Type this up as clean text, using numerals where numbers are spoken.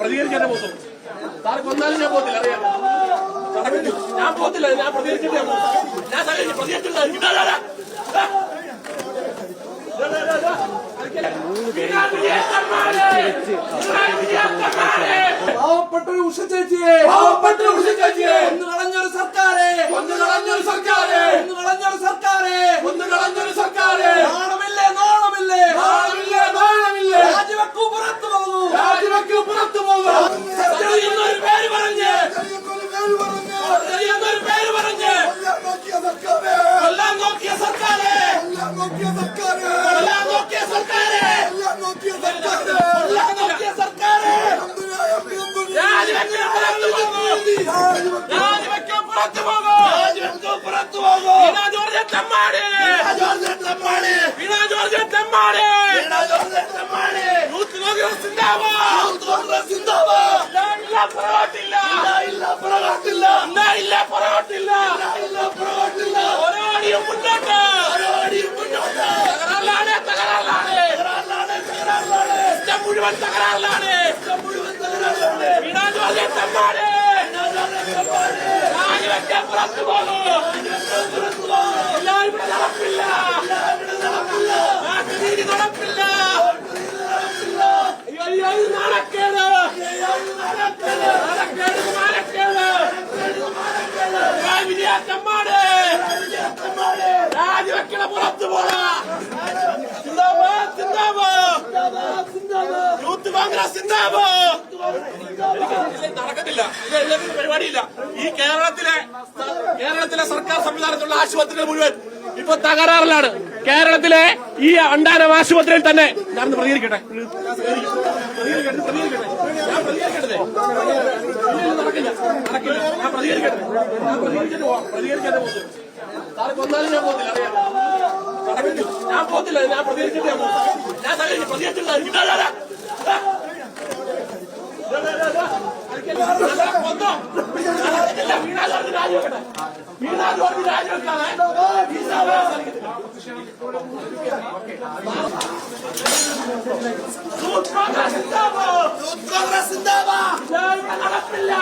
പ്രതികരിക്കാൻ പോകുന്നു. സാറ് കൊന്നാലും ഞാൻ പോകത്തില്ല, അറിയാം. ഞാൻ പോകത്തില്ല, ഞാൻ പ്രതികരിച്ചിട്ട് ഞാൻ പ്രതികരിച്ചിട്ടുണ്ടായിരിക്കും. പാവപ്പെട്ടൊരു ഉഷ ചേച്ചിയെ ഒന്ന് കളഞ്ഞൊരു സർക്കാരെ നാണമില്ലേ രാജിവെക്കൂ, പുറത്തു പോകൂ. പേര് പറഞ്ഞ് കൊല്ലാൻ നോക്കിയ സർക്കാരെ മുഴുവൻ തകരാറിലാണ്. പുറത്തു പോകും. എല്ലാവരും ഇവിടെ നടപ്പില്ല, നാട്ടുനീതി നടപ്പില്ല. അയ്യോ നാണക്കേട്, വിജയത്തമ്മാട് രാജിവെക്കണ, പുറത്തു പോണ. യൂത്ത് കോൺഗ്രസ് നടക്കത്തില്ല, ഇത് പരിപാടിയില്ല. ഈ കേരളത്തിലെ സർക്കാർ സംവിധാനത്തിലുള്ള ആശുപത്രികൾ മുഴുവൻ ഇപ്പൊ തകരാറിലാണ്. കേരളത്തിലെ ഈ അണ്ടാനം ആശുപത്രിയിൽ തന്നെ ഞാൻ പ്രതികരിക്കട്ടെ. സാറ് കൊന്നാലും ഞാൻ പോകത്തില്ല, അറിയാം. ഞാൻ പോകത്തില്ല, ഞാൻ പ്രതികരിച്ചിട്ട് ഞാൻ പ്രതികരിച്ചിട്ടുണ്ടായിരിക്കും. നടപ്പില്ല.